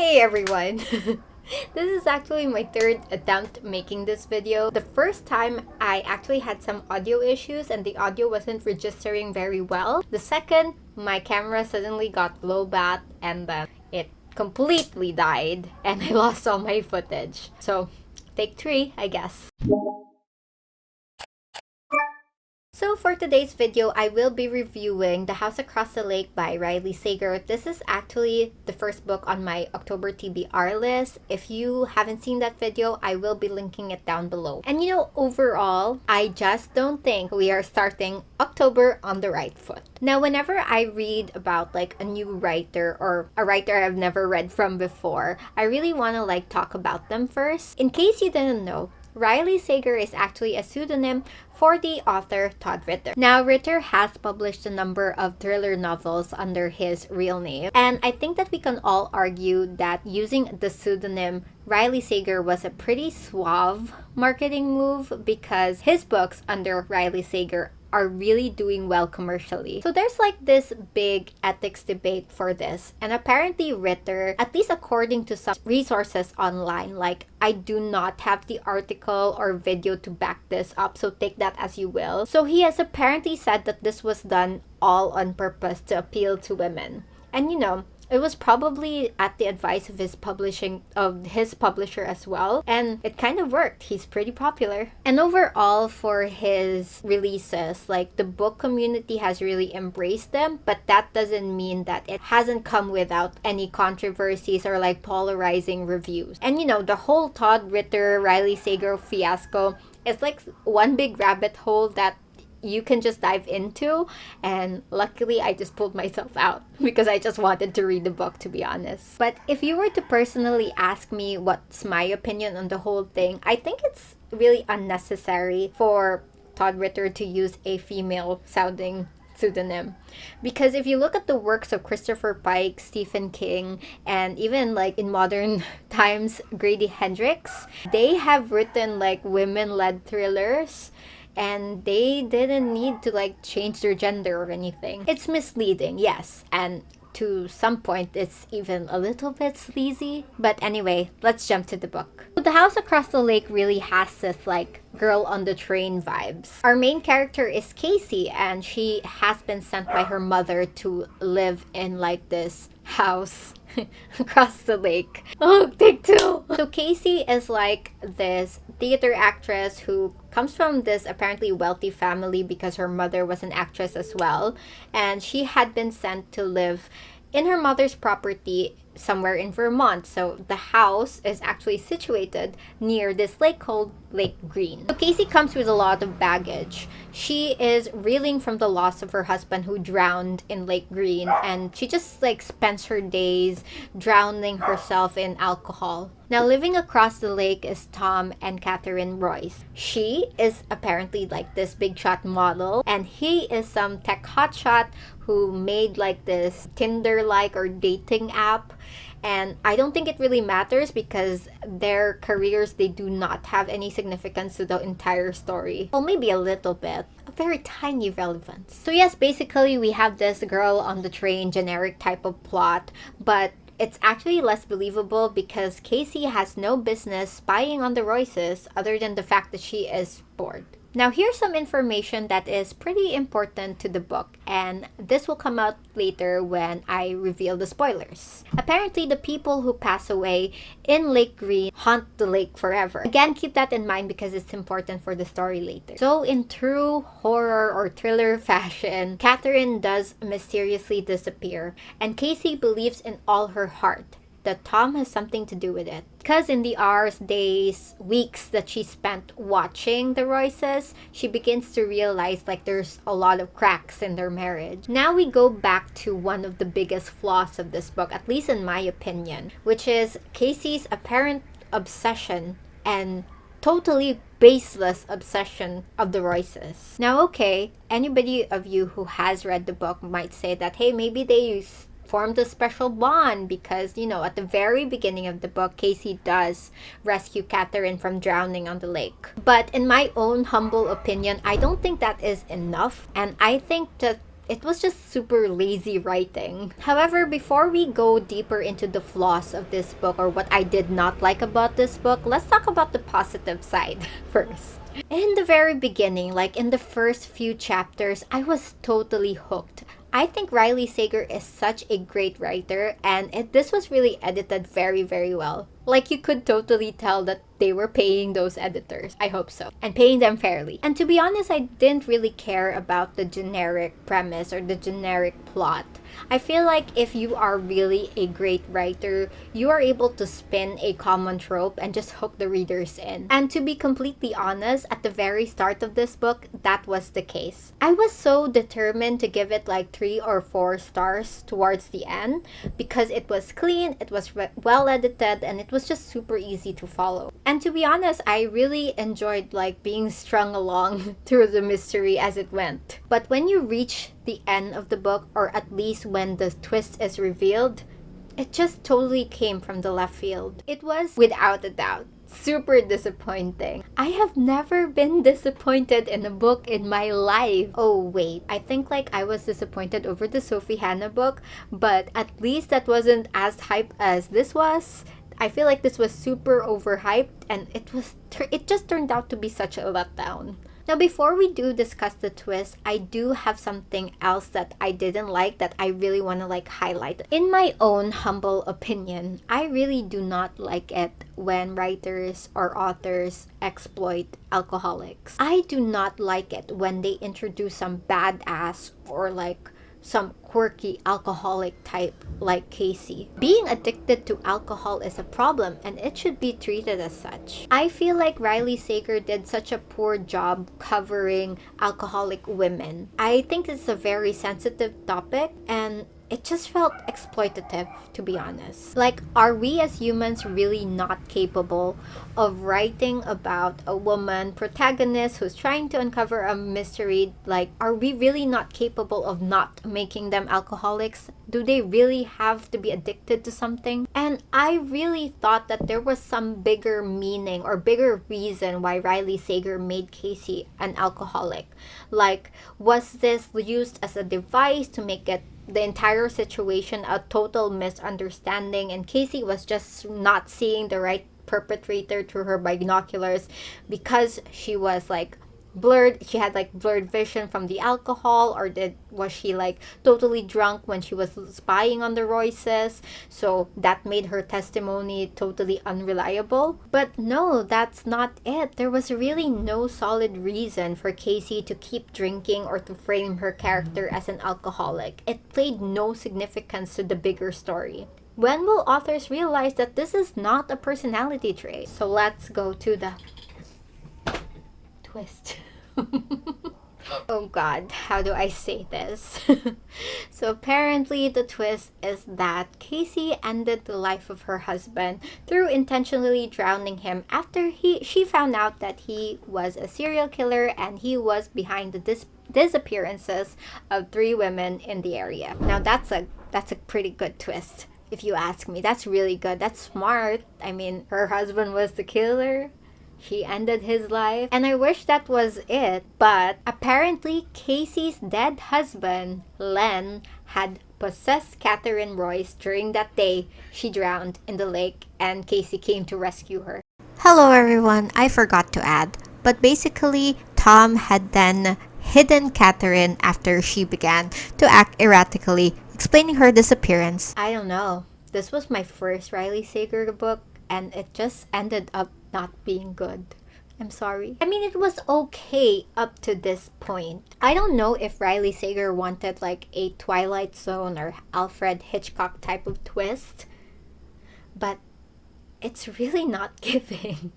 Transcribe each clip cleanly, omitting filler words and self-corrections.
Hey everyone! This is actually my third attempt making this video. The first time I actually had some audio issues and the audio wasn't registering very well. The second, my camera suddenly got low bat and then it completely died and I lost all my footage. So, take 3, I guess. So for today's video, I will be reviewing The House Across the Lake by Riley Sager. This is actually the first book on my October TBR list. If you haven't seen that video, I will be linking it down below. And overall, I just don't think we are starting October on the right foot. Now, whenever I read about like a new writer or a writer I've never read from before, I really want to talk about them first. In case you didn't know, Riley Sager is actually a pseudonym for the author Todd Ritter. Now, Ritter has published a number of thriller novels under his real name, and I think that we can all argue that using the pseudonym Riley Sager was a pretty suave marketing move because his books under Riley Sager are really doing well commercially. So there's this big ethics debate for this, and apparently Ritter, at least according to some resources online, I do not have the article or video to back this up, so take that as you will. So he has apparently said that this was done all on purpose to appeal to women. And it was probably at the advice of his publisher as well, and it kind of worked. He's pretty popular. And overall, for his releases, the book community has really embraced them, but that doesn't mean that it hasn't come without any controversies or polarizing reviews. And the whole Todd Ritter Riley Sager fiasco is one big rabbit hole that you can just dive into, and luckily I just pulled myself out because I just wanted to read the book, to be honest. But if you were to personally ask me what's my opinion on the whole thing, I think it's really unnecessary for Todd Ritter to use a female sounding pseudonym, because if you look at the works of Christopher Pike, Stephen King, and even in modern times Grady Hendrix, they have written women-led thrillers and they didn't need to change their gender or anything. It's misleading, yes, and to some point it's even a little bit sleazy. But anyway, let's jump to the book. So The House Across the Lake really has this girl on the train vibes. Our main character is Casey, and she has been sent by her mother to live in this house across the lake. Oh, take 2. So Casey is this theater actress who comes from this apparently wealthy family because her mother was an actress as well, and she had been sent to live in her mother's property somewhere in Vermont. So the house is actually situated near this lake called Lake Green. So Casey comes with a lot of baggage. She is reeling from the loss of her husband who drowned in Lake Green, and she just spends her days drowning herself in alcohol. Now, living across the lake is Tom and Catherine Royce. She is apparently this big shot model, and he is some tech hotshot who made this Tinder-like or dating app. And I don't think it really matters because their careers, they do not have any significance to the entire story. Well, maybe a little bit. A very tiny relevance. So yes, basically we have this girl on the train generic type of plot, but it's actually less believable because Casey has no business spying on the Royces other than the fact that she is bored. Now, here's some information that is pretty important to the book, and this will come out later when I reveal the spoilers. Apparently, the people who pass away in Lake Green haunt the lake forever. Again, keep that in mind because it's important for the story later. So, in true horror or thriller fashion, Catherine does mysteriously disappear, and Casey believes in all her heart that Tom has something to do with it. Because in the hours, days, weeks that she spent watching the Royces, she begins to realize there's a lot of cracks in their marriage. Now we go back to one of the biggest flaws of this book, at least in my opinion, which is Casey's apparent obsession and totally baseless obsession of the Royces. Now, okay, anybody of you who has read the book might say that, hey, maybe they formed a special bond because, at the very beginning of the book, Casey does rescue Catherine from drowning on the lake. But in my own humble opinion, I don't think that is enough. And I think that it was just super lazy writing. However, before we go deeper into the flaws of this book or what I did not like about this book, let's talk about the positive side first. In the very beginning, like in the first few chapters, I was totally hooked. I think Riley Sager is such a great writer, and this was really edited very, very well. Like, you could totally tell that they were paying those editors. I hope so. And paying them fairly. And to be honest, I didn't really care about the generic premise or the generic plot. I feel like if you are really a great writer, you are able to spin a common trope and just hook the readers in. And to be completely honest, at the very start of this book, that was the case. I was so determined to give it like 3 or 4 stars towards the end because it was clean, it was well edited, and it was just super easy to follow. And to be honest, I really enjoyed like being strung along through the mystery as it went. But when you reach the end of the book, or at least when the twist is revealed, it just totally came from the left field. It was, without a doubt, super disappointing. I have never been disappointed in a book in my life. Oh wait, I think like I was disappointed over the Sophie Hannah book, but at least that wasn't as hype as this was. I feel like this was super overhyped, and it just turned out to be such a letdown. Now, before we do discuss the twist, I do have something else that I didn't like that I really want to like highlight. In my own humble opinion, I really do not like it when writers or authors exploit alcoholics. I do not like it when they introduce some badass or like some quirky alcoholic type like Casey. Being addicted to alcohol is a problem, and it should be treated as such. I feel like Riley Sager did such a poor job covering alcoholic women. I think it's a very sensitive topic, and it just felt exploitative, to be honest. Like, are we as humans really not capable of writing about a woman protagonist who's trying to uncover a mystery? Like, are we really not capable of not making them alcoholics? Do they really have to be addicted to something? And I really thought that there was some bigger meaning or bigger reason why Riley Sager made Casey an alcoholic. Like, was this used as a device to make it the entire situation a total misunderstanding, and Casey was just not seeing the right perpetrator through her binoculars because she was like she had like blurred vision from the alcohol, or was she like totally drunk when she was spying on the Royces, so that made her testimony totally unreliable? But no, that's not it. There was really no solid reason for Casey to keep drinking or to frame her character as an alcoholic. It played no significance to the bigger story. When will authors realize that this is not a personality trait? So let's go to the twist. Oh god, how do I say this? So apparently the twist is that Casey ended the life of her husband through intentionally drowning him after she found out that he was a serial killer and he was behind the disappearances of 3 women in the area. Now that's a pretty good twist, if you ask me. That's really good. That's smart. I mean, her husband was the killer. She ended his life, and I wish that was it. But apparently, Casey's dead husband, Len, had possessed Catherine Royce during that day she drowned in the lake, and Casey came to rescue her. Hello everyone, I forgot to add, but basically, Tom had then hidden Catherine after she began to act erratically, explaining her disappearance. I don't know. This was my first Riley Sager book, and it just ended up not being good. I'm sorry. I mean, it was okay up to this point. I don't know if Riley Sager wanted like a Twilight Zone or Alfred Hitchcock type of twist, but it's really not giving.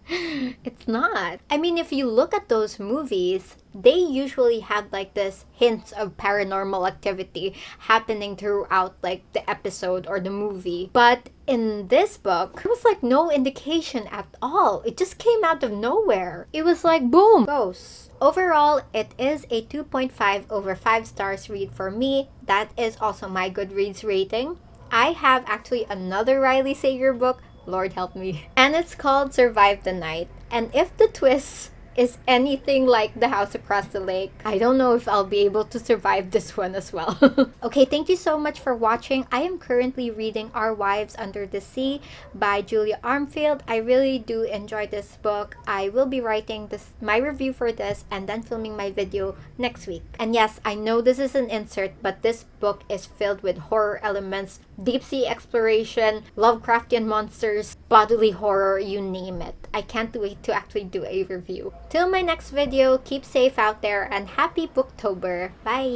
It's not. I mean, if you look at those movies, they usually have like this hints of paranormal activity happening throughout like the episode or the movie. But in this book, there was like no indication at all. It just came out of nowhere. It was like boom, ghosts. Overall, it is a 2.5 over 5 stars read for me. That is also my Goodreads rating. I have actually another Riley Sager book, Lord help me, and it's called Survive the Night. And if the twists is anything like The House Across the Lake. I don't know if I'll be able to survive this one as well. Okay, thank you so much for watching. I am currently reading Our Wives Under the Sea by Julia Armfield. I really do enjoy this book. I will be writing my review for this and then filming my video next week. And yes, I know this is an insert, but this book is filled with horror elements, deep sea exploration, Lovecraftian monsters, bodily horror, you name it. I can't wait to actually do a review. Till my next video, keep safe out there and happy Booktober. Bye!